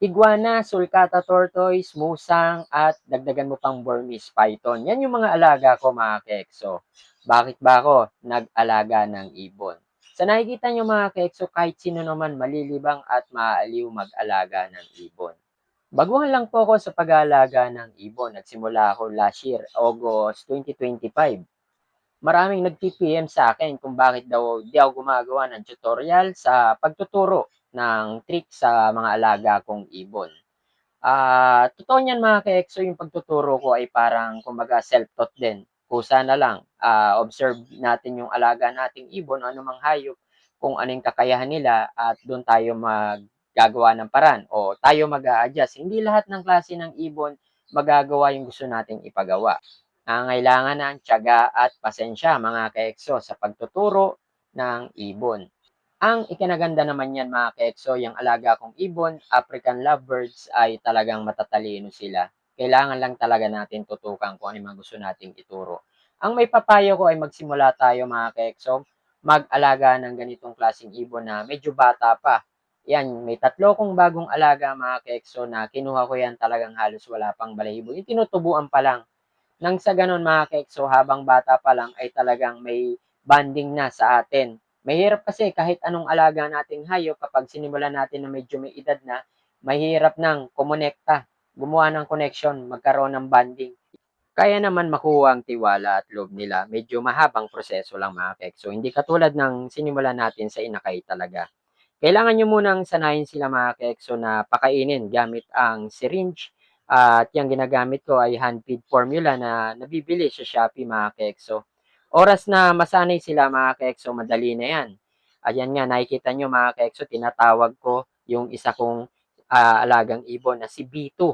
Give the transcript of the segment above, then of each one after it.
Iguana, sulcata tortoise, musang, at dagdagan mo pang Burmese python. Yan yung mga alaga ko mga keekso. Bakit ba ako nag-alaga ng ibon? Sa nakikita nyo mga keekso, kahit sino naman malilibang at maaaliw mag-alaga ng ibon. Baguhan lang po ako sa pag-aalaga ng ibon. Nagsimula ako last year, August 2025. Maraming nag-PPM sa akin kung bakit daw di ako gumagawa ng tutorial sa pagtuturo ng trick sa mga alaga kong ibon. Totoo niyan mga ka-EXO, yung pagtuturo ko ay parang kumbaga self-taught din. Kusa na lang, observe natin yung alaga nating ibon, anumang hayop, kung ano yung kakayahan nila at doon tayo maggagawa ng paraan o tayo mag-a-adjust. Hindi lahat ng klase ng ibon magagawa yung gusto nating ipagawa. Nangangailangan ng tiyaga at pasensya mga ka-EXO sa pagtuturo ng ibon. Ang ikinaganda naman yan mga ka-EXO, yung alaga kong ibon, African lovebirds, ay talagang matatalino sila. Kailangan lang talaga natin tutukan kung ano yung mga gusto nating ituro. Ang may papayo ko ay magsimula tayo mga ka-EXO, mag-alaga ng ganitong klaseng ibon na medyo bata pa. Yan, may tatlo kong bagong alaga mga ka-EXO na kinuha ko yan talagang halos wala pang balahibo. Yung tinutubuan pa lang. Nang sa gano'n mga ka-EXO, habang bata pa lang ay talagang may bonding na sa atin. Mahirap kasi kahit anong alaga nating hayop kapag sinimulan natin na medyo may edad na, mahirap nang kumonekta, gumawa ng connection, magkaroon ng bonding. Kaya naman makuha ang tiwala at loob nila. Medyo mahabang proseso lang mga ka-EXO. Hindi katulad ng sinimulan natin sa inakay talaga. Kailangan nyo munang sanayin sila mga ka-EXO na pakainin gamit ang syringe. At yung ginagamit ko ay hand-feed formula na nabibili sa Shopee mga ka-EXO. Oras na masanay sila mga ka-EXO, madali na yan. Ayan nga, nakikita nyo mga ka-EXO, tinatawag ko yung isa kong alagang ibon na si B2.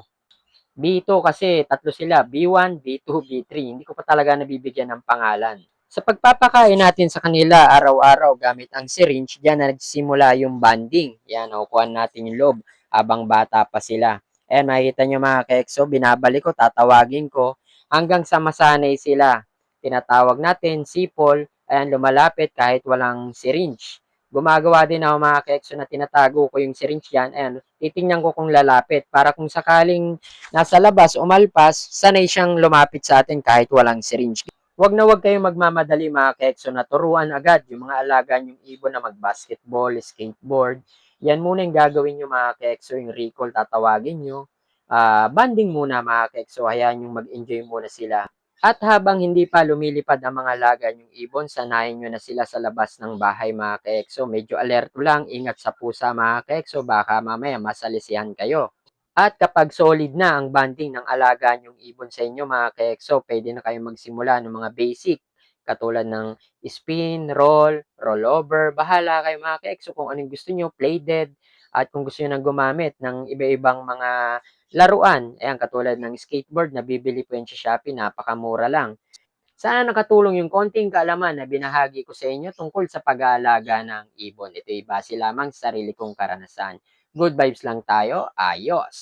B2 kasi tatlo sila, B1, B2, B3. Hindi ko pa talaga nabibigyan ng pangalan. Sa pagpapakain natin sa kanila araw-araw gamit ang syringe, diyan na nagsimula yung bonding. Yan, nakukuha natin yung loob habang bata pa sila. Ayan, makikita nyo mga ka-EXO, binabalik ko, tatawagin ko, hanggang sa masanay sila. Tinatawag natin, sipol, ayan, lumalapit kahit walang syringe. Gumagawa din ako mga ka-EXO na tinatago ko yung syringe yan, ayan, titingnan ko kung lalapit para kung sakaling nasa labas, umalpas, sanay siyang lumapit sa atin kahit walang syringe. Wag kayong magmamadali mga ka-EXO na turuan agad yung mga alaga niyong ibon na mag-basketball, skateboard. Yan muna yung gagawin nyo mga ka-EXO, yung recall tatawagin nyo. Banding muna mga ka-EXO, hayaan yung mag-enjoy muna sila. At habang hindi pa lumilipad ang mga alaga niyong ibon, sanayin nyo na sila sa labas ng bahay mga ka-EXO. Medyo alerto lang, ingat sa pusa mga ka-EXO, baka mamaya masalisihan kayo. At kapag solid na ang bonding ng alaga niyong ibon sa inyo mga ka-EXO, pwede na kayong magsimula ng mga basic katulad ng spin, roll over. Bahala kayo mga ka-EXO kung anong gusto niyo, play dead, at kung gusto niyo nang gumamit ng iba-ibang mga laruan. Ayan, katulad ng skateboard na bibili po yan sa Shopee, napakamura lang. Sana nakatulong yung konting kaalaman na binahagi ko sa inyo tungkol sa pag-aalaga ng ibon. Ito'y base lamang sa sarili kong karanasan. Good vibes lang tayo. Ayos!